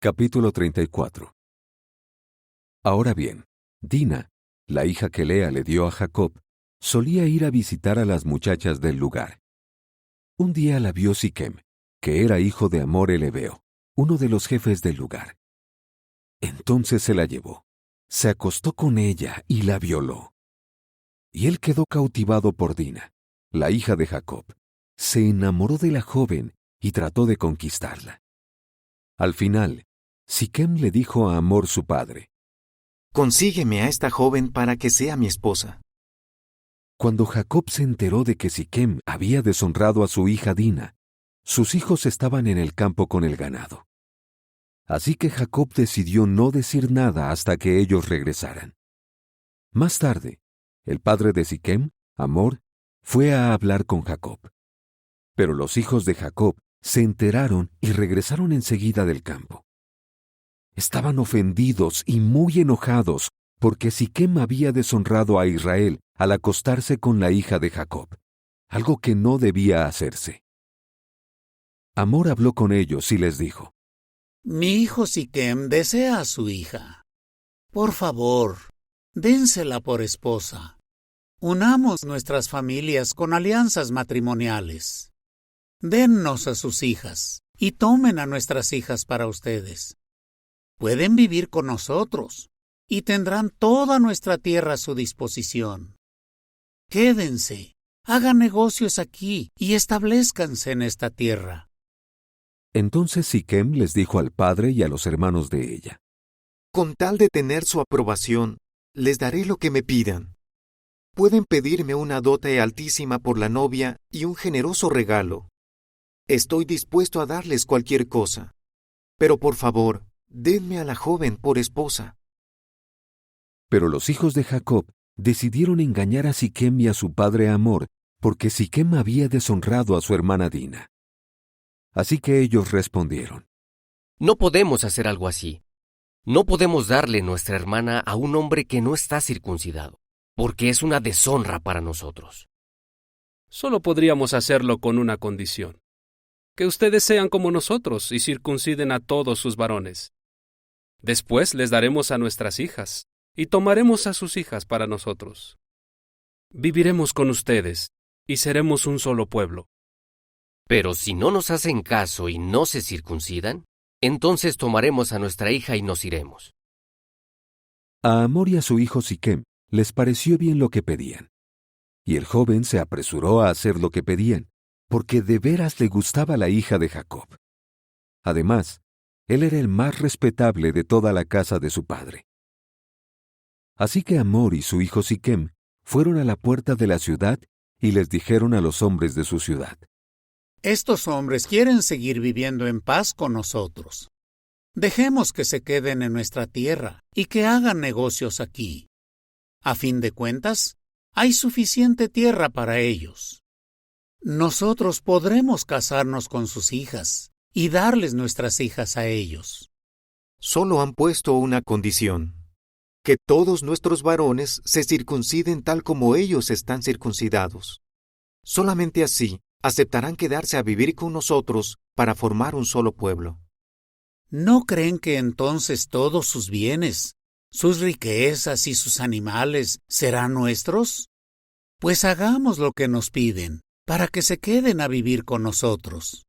Capítulo 34. Ahora bien, Dina, la hija que Lea le dio a Jacob, solía ir a visitar a las muchachas del lugar. Un día la vio Siquem, que era hijo de Hamor el Hebeo, uno de los jefes del lugar. Entonces se la llevó, se acostó con ella y la violó. Y él quedó cautivado por Dina, la hija de Jacob. Se enamoró de la joven y trató de conquistarla. Al final, Siquem le dijo a Hamor su padre: «Consígueme a esta joven para que sea mi esposa». Cuando Jacob se enteró de que Siquem había deshonrado a su hija Dina, sus hijos estaban en el campo con el ganado. Así que Jacob decidió no decir nada hasta que ellos regresaran. Más tarde, el padre de Siquem, Hamor, fue a hablar con Jacob. Pero los hijos de Jacob se enteraron y regresaron enseguida del campo. Estaban ofendidos y muy enojados porque Siquem había deshonrado a Israel al acostarse con la hija de Jacob, algo que no debía hacerse. Hamor habló con ellos y les dijo: Mi hijo Siquem desea a su hija. Por favor, dénsela por esposa. Unamos nuestras familias con alianzas matrimoniales. Dennos a sus hijas y tomen a nuestras hijas para ustedes. Pueden vivir con nosotros y tendrán toda nuestra tierra a su disposición. Quédense, hagan negocios aquí y establezcanse en esta tierra. Entonces Siquem les dijo al padre y a los hermanos de ella: Con tal de tener su aprobación, les daré lo que me pidan. Pueden pedirme una dote altísima por la novia y un generoso regalo. Estoy dispuesto a darles cualquier cosa. Pero por favor, denme a la joven por esposa. Pero los hijos de Jacob decidieron engañar a Siquem y a su padre Hamor, porque Siquem había deshonrado a su hermana Dina. Así que ellos respondieron: No podemos hacer algo así. No podemos darle nuestra hermana a un hombre que no está circuncidado, porque es una deshonra para nosotros. Solo podríamos hacerlo con una condición: que ustedes sean como nosotros y circunciden a todos sus varones. Después les daremos a nuestras hijas y tomaremos a sus hijas para nosotros. Viviremos con ustedes y seremos un solo pueblo. Pero si no nos hacen caso y no se circuncidan, entonces tomaremos a nuestra hija y nos iremos. A Hamor y a su hijo Siquem les pareció bien lo que pedían. Y el joven se apresuró a hacer lo que pedían, porque de veras le gustaba la hija de Jacob. Además, él era el más respetable de toda la casa de su padre. Así que Hamor y su hijo Siquem fueron a la puerta de la ciudad y les dijeron a los hombres de su ciudad: Estos hombres quieren seguir viviendo en paz con nosotros. Dejemos que se queden en nuestra tierra y que hagan negocios aquí. A fin de cuentas, hay suficiente tierra para ellos. Nosotros podremos casarnos con sus hijas y darles nuestras hijas a ellos. Solo han puesto una condición: que todos nuestros varones se circunciden tal como ellos están circuncidados. Solamente así aceptarán quedarse a vivir con nosotros para formar un solo pueblo. ¿No creen que entonces todos sus bienes, sus riquezas y sus animales serán nuestros? Pues hagamos lo que nos piden, para que se queden a vivir con nosotros.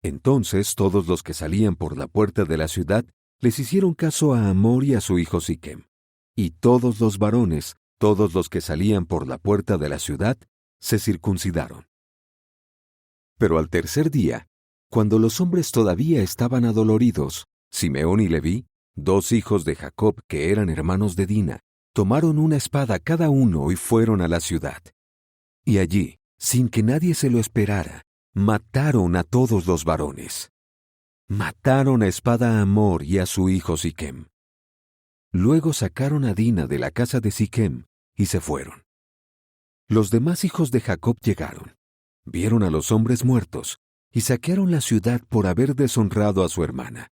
Entonces todos los que salían por la puerta de la ciudad les hicieron caso a Hamor y a su hijo Siquem. Y todos los varones, todos los que salían por la puerta de la ciudad, se circuncidaron. Pero al tercer día, cuando los hombres todavía estaban adoloridos, Simeón y Leví, dos hijos de Jacob que eran hermanos de Dina, tomaron una espada cada uno y fueron a la ciudad. Y allí, sin que nadie se lo esperara, mataron a todos los varones. Mataron a espada a Hamor y a su hijo Siquem. Luego sacaron a Dina de la casa de Siquem y se fueron. Los demás hijos de Jacob llegaron, vieron a los hombres muertos y saquearon la ciudad por haber deshonrado a su hermana.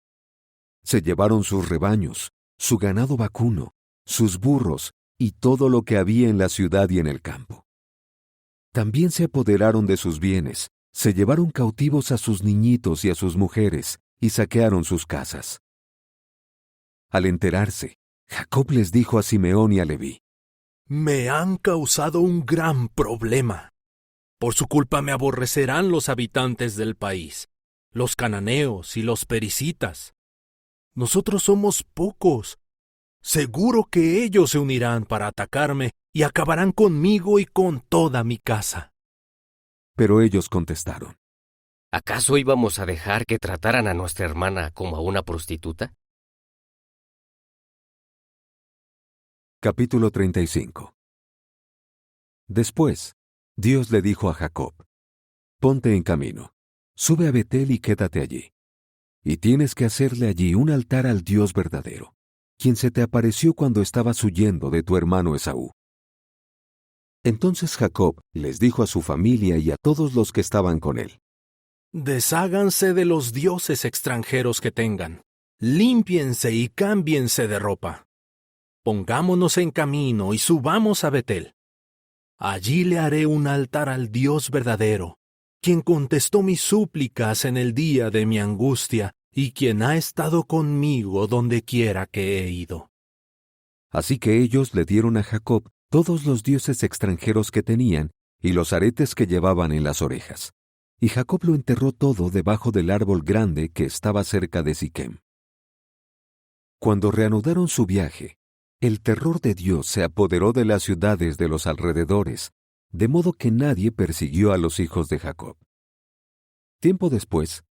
Se llevaron sus rebaños, su ganado vacuno, sus burros y todo lo que había en la ciudad y en el campo. También se apoderaron de sus bienes, se llevaron cautivos a sus niñitos y a sus mujeres, y saquearon sus casas. Al enterarse, Jacob les dijo a Simeón y a Leví: Me han causado un gran problema. Por su culpa me aborrecerán los habitantes del país, los cananeos y los perisitas. Nosotros somos pocos. Seguro que ellos se unirán para atacarme y acabarán conmigo y con toda mi casa. Pero ellos contestaron: ¿Acaso íbamos a dejar que trataran a nuestra hermana como a una prostituta? Capítulo 35. Después, Dios le dijo a Jacob: Ponte en camino, sube a Betel y quédate allí. Y tienes que hacerle allí un altar al Dios verdadero, quien se te apareció cuando estabas huyendo de tu hermano Esaú. Entonces Jacob les dijo a su familia y a todos los que estaban con él: Desháganse de los dioses extranjeros que tengan. Límpiense y cámbiense de ropa. Pongámonos en camino y subamos a Betel. Allí le haré un altar al Dios verdadero, quien contestó mis súplicas en el día de mi angustia y quien ha estado conmigo donde quiera que he ido. Así que ellos le dieron a Jacob todos los dioses extranjeros que tenían y los aretes que llevaban en las orejas. Y Jacob lo enterró todo debajo del árbol grande que estaba cerca de Siquem. Cuando reanudaron su viaje, el terror de Dios se apoderó de las ciudades de los alrededores, de modo que nadie persiguió a los hijos de Jacob. Tiempo después,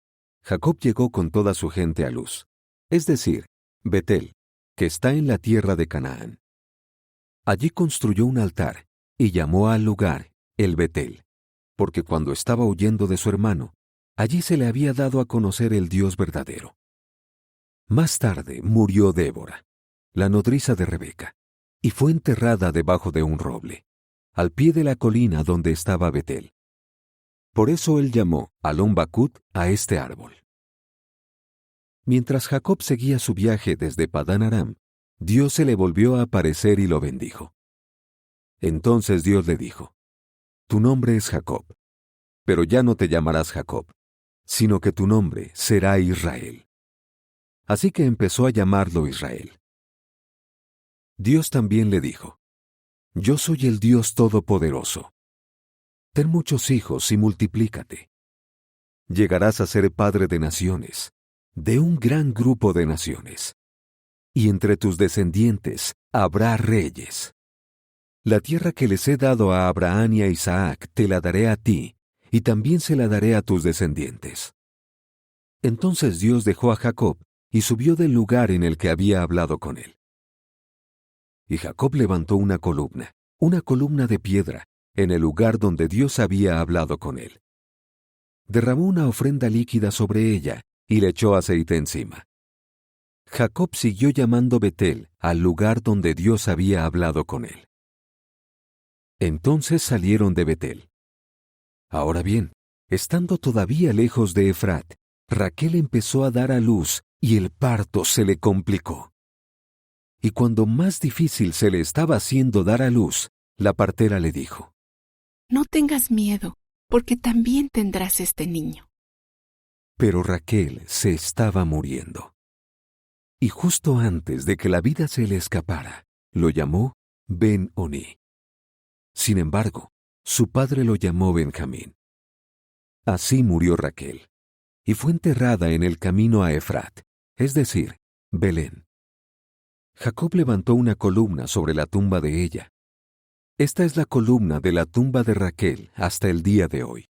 Jacob llegó con toda su gente a Luz, es decir, Betel, que está en la tierra de Canaán. Allí construyó un altar y llamó al lugar el Betel, porque cuando estaba huyendo de su hermano, allí se le había dado a conocer el Dios verdadero. Más tarde murió Débora, la nodriza de Rebeca, y fue enterrada debajo de un roble, al pie de la colina donde estaba Betel. Por eso él llamó Alon Bacut a este árbol. Mientras Jacob seguía su viaje desde Padán Aram, Dios se le volvió a aparecer y lo bendijo. Entonces Dios le dijo: Tu nombre es Jacob, pero ya no te llamarás Jacob, sino que tu nombre será Israel. Así que empezó a llamarlo Israel. Dios también le dijo: Yo soy el Dios Todopoderoso. Ten muchos hijos y multiplícate. Llegarás a ser padre de naciones, de un gran grupo de naciones. Y entre tus descendientes habrá reyes. La tierra que les he dado a Abraham y a Isaac te la daré a ti, y también se la daré a tus descendientes. Entonces Dios dejó a Jacob y subió del lugar en el que había hablado con él. Y Jacob levantó una columna de piedra, en el lugar donde Dios había hablado con él. Derramó una ofrenda líquida sobre ella y le echó aceite encima. Jacob siguió llamando Betel al lugar donde Dios había hablado con él. Entonces salieron de Betel. Ahora bien, estando todavía lejos de Efrat, Raquel empezó a dar a luz y el parto se le complicó. Y cuando más difícil se le estaba haciendo dar a luz, la partera le dijo: No tengas miedo, porque también tendrás este niño. Pero Raquel se estaba muriendo. Y justo antes de que la vida se le escapara, lo llamó Ben-Oni. Sin embargo, su padre lo llamó Benjamín. Así murió Raquel, y fue enterrada en el camino a Efrat, es decir, Belén. Jacob levantó una columna sobre la tumba de ella. Esta es la columna de la tumba de Raquel hasta el día de hoy.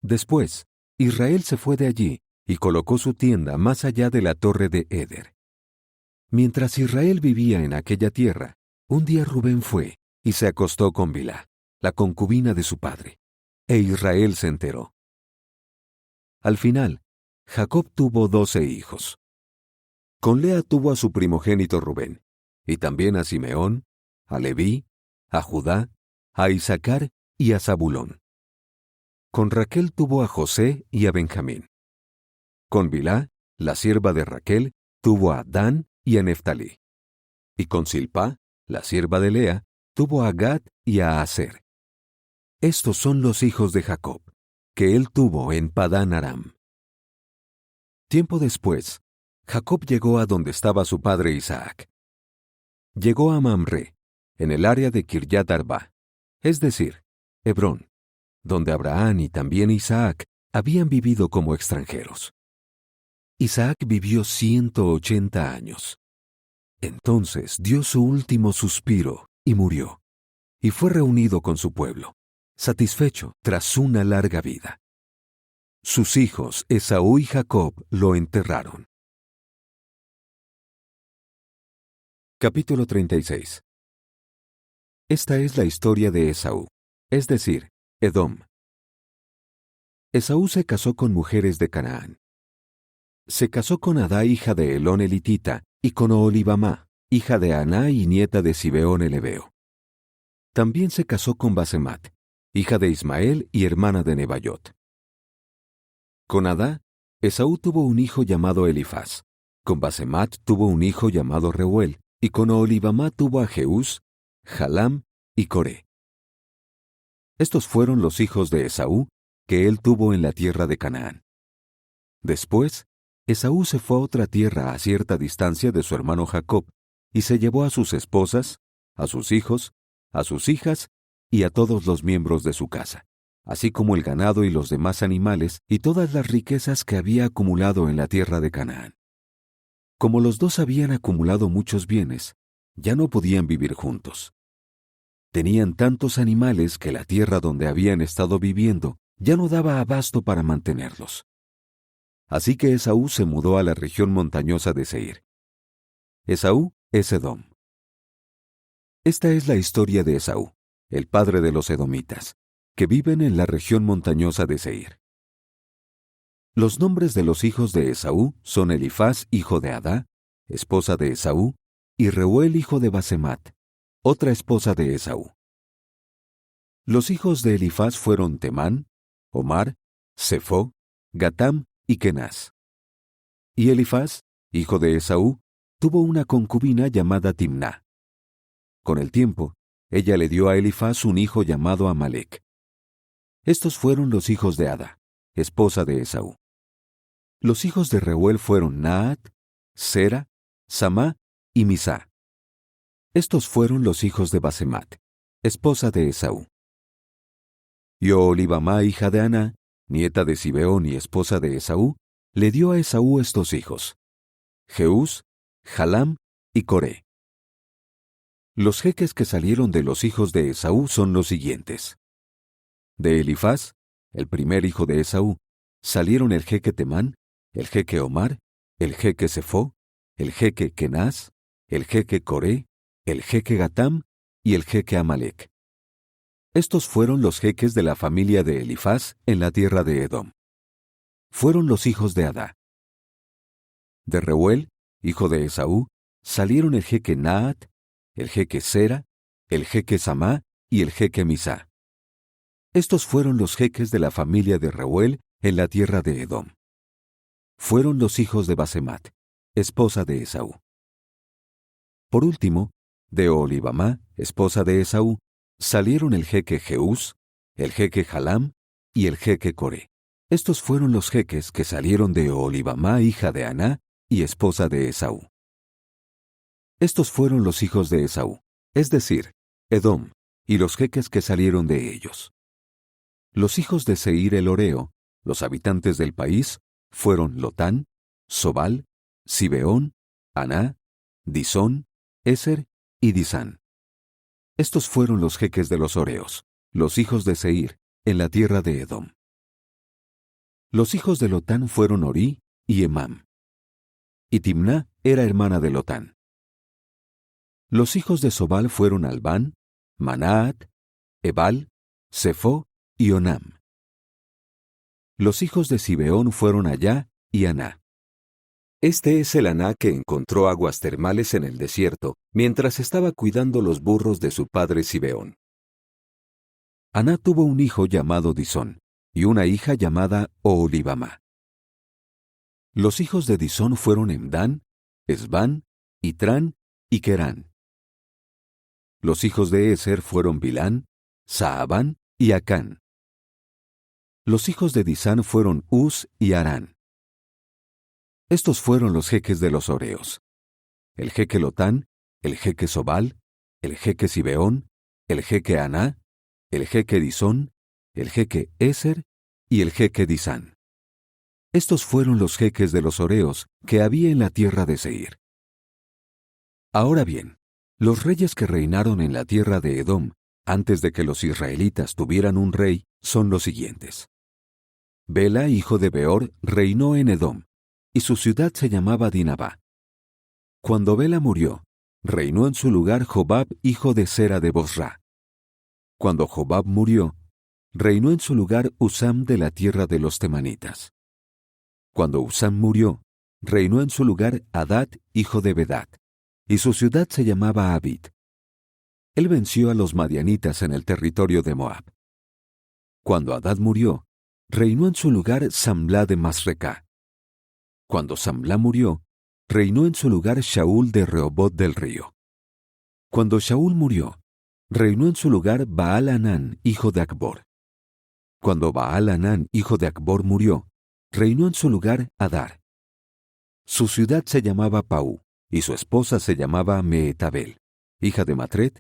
Después, Israel se fue de allí y colocó su tienda más allá de la torre de Eder. Mientras Israel vivía en aquella tierra, un día Rubén fue y se acostó con Bilhá, la concubina de su padre, e Israel se enteró. Al final, Jacob tuvo 12 hijos. Con Lea tuvo a su primogénito Rubén, y también a Simeón, a Leví, a Judá, a Isaacar y a Zabulón. Con Raquel tuvo a José y a Benjamín. Con Bilhá, la sierva de Raquel, tuvo a Dan y a Neftalí. Y con Silpá, la sierva de Lea, tuvo a Gad y a Aser. Estos son los hijos de Jacob, que él tuvo en Padán Aram. Tiempo después, Jacob llegó a donde estaba su padre Isaac. Llegó a Mamre, en el área de Kiryat Arba, es decir, Hebrón, donde Abraham y también Isaac habían vivido como extranjeros. Isaac vivió 180 años. Entonces dio su último suspiro y murió, y fue reunido con su pueblo, satisfecho tras una larga vida. Sus hijos Esaú y Jacob lo enterraron. Capítulo 36. Esta es la historia de Esaú, es decir, Edom. Esaú se casó con mujeres de Canaán. Se casó con Adá, hija de Elón elitita, y con Oholibamá, hija de Aná y nieta de Zibeón el heveo. También se casó con Basemat, hija de Ismael y hermana de Nebaiot. Con Adá, Esaú tuvo un hijo llamado Elifaz. Con Basemat tuvo un hijo llamado Reuel, y con Oholibamá tuvo a Jeús, Jalam y Coré. Estos fueron los hijos de Esaú que él tuvo en la tierra de Canaán. Después, Esaú se fue a otra tierra a cierta distancia de su hermano Jacob, y se llevó a sus esposas, a sus hijos, a sus hijas y a todos los miembros de su casa, así como el ganado y los demás animales y todas las riquezas que había acumulado en la tierra de Canaán. Como los dos habían acumulado muchos bienes, ya no podían vivir juntos. Tenían tantos animales que la tierra donde habían estado viviendo ya no daba abasto para mantenerlos. Así que Esaú se mudó a la región montañosa de Seir. Esaú es Edom. Esta es la historia de Esaú, el padre de los edomitas, que viven en la región montañosa de Seir. Los nombres de los hijos de Esaú son Elifaz, hijo de Adá, esposa de Esaú, y Reuel, hijo de Basemat, otra esposa de Esaú. Los hijos de Elifaz fueron Temán, Omar, Sefó, Gatam y Kenaz. Y Elifaz, hijo de Esaú, tuvo una concubina llamada Timná. Con el tiempo, ella le dio a Elifaz un hijo llamado Amalec. Estos fueron los hijos de Ada, esposa de Esaú. Los hijos de Reuel fueron Naat, Sera, Samá y Misá. Estos fueron los hijos de Basemat, esposa de Esaú. Y Oholibamá, hija de Aná, nieta de Zibeón y esposa de Esaú, le dio a Esaú estos hijos: Jeús, Jalam y Coré. Los jeques que salieron de los hijos de Esaú son los siguientes. De Elifaz, el primer hijo de Esaú, salieron el jeque Temán, el jeque Omar, el jeque Sefó, el jeque Kenaz, el jeque Coré, el jeque Gatam y el jeque Amalec. Estos fueron los jeques de la familia de Elifaz en la tierra de Edom. Fueron los hijos de Adá. De Reuel, hijo de Esaú, salieron el jeque Naat, el jeque Sera, el jeque Samá y el jeque Misá. Estos fueron los jeques de la familia de Reuel en la tierra de Edom. Fueron los hijos de Basemat, esposa de Esaú. Por último, de Oholibamá, esposa de Esaú, salieron el jeque Jeús, el jeque Jalam y el jeque Coré. Estos fueron los jeques que salieron de Oholibamá, hija de Aná y esposa de Esaú. Estos fueron los hijos de Esaú, es decir, Edom, y los jeques que salieron de ellos. Los hijos de Seir el Horeo, los habitantes del país, fueron Lotán, Sobal, Zibeón, Aná, Disón, Eser y Disán. Estos fueron los jeques de los Horeos, los hijos de Seir, en la tierra de Edom. Los hijos de Lotán fueron Orí y Emam. Y Timná era hermana de Lotán. Los hijos de Sobal fueron Albán, Manaat, Ebal, Sefó y Onam. Los hijos de Zibeón fueron Ayá y Aná. Este es el Aná que encontró aguas termales en el desierto mientras estaba cuidando los burros de su padre Zibeón. Aná tuvo un hijo llamado Disón y una hija llamada Oholibamá. Los hijos de Disón fueron Emdán, Esbán, Itrán y Querán. Los hijos de Eser fueron Bilán, Saabán y Acán. Los hijos de Disán fueron Uz y Arán. Estos fueron los jeques de los horeos: el jeque Lotán, el jeque Sobal, el jeque Sibeón, el jeque Aná, el jeque Disón, el jeque Eser y el jeque Disán. Estos fueron los jeques de los horeos que había en la tierra de Seir. Ahora bien, los reyes que reinaron en la tierra de Edom antes de que los israelitas tuvieran un rey son los siguientes. Bela, hijo de Beor, reinó en Edom, y su ciudad se llamaba Dinabá. Cuando Bela murió, reinó en su lugar Jobab, hijo de Sera de Bosra. Cuando Jobab murió, reinó en su lugar Usam de la tierra de los temanitas. Cuando Usam murió, reinó en su lugar Hadad, hijo de Bedad, y su ciudad se llamaba Abid. Él venció a los madianitas en el territorio de Moab. Cuando Hadad murió, reinó en su lugar Samlá de Masrecá. Cuando Samlá murió, reinó en su lugar Shaul de Rehobot del río. Cuando Shaul murió, reinó en su lugar Baal-Hanán, hijo de Acbor. Cuando Baal-Hanán, hijo de Acbor, murió, reinó en su lugar Adar. Su ciudad se llamaba Paú, y su esposa se llamaba Mehetabel, hija de Matred,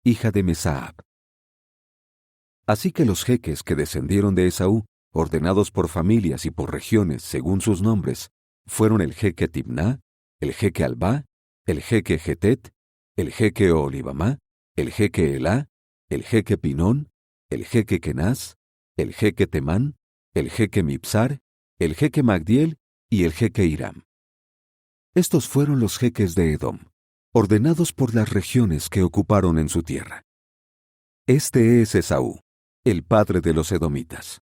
hija de Mesaab. Así que los jeques que descendieron de Esaú, ordenados por familias y por regiones según sus nombres, fueron el jeque Timná, el jeque Albá, el jeque Getet, el jeque Oholibamá, el jeque Elá, el jeque Pinón, el jeque Kenaz, el jeque Temán, el jeque Mibsar, el jeque Magdiel y el jeque Hiram. Estos fueron los jeques de Edom, ordenados por las regiones que ocuparon en su tierra. Este es Esaú, el padre de los edomitas.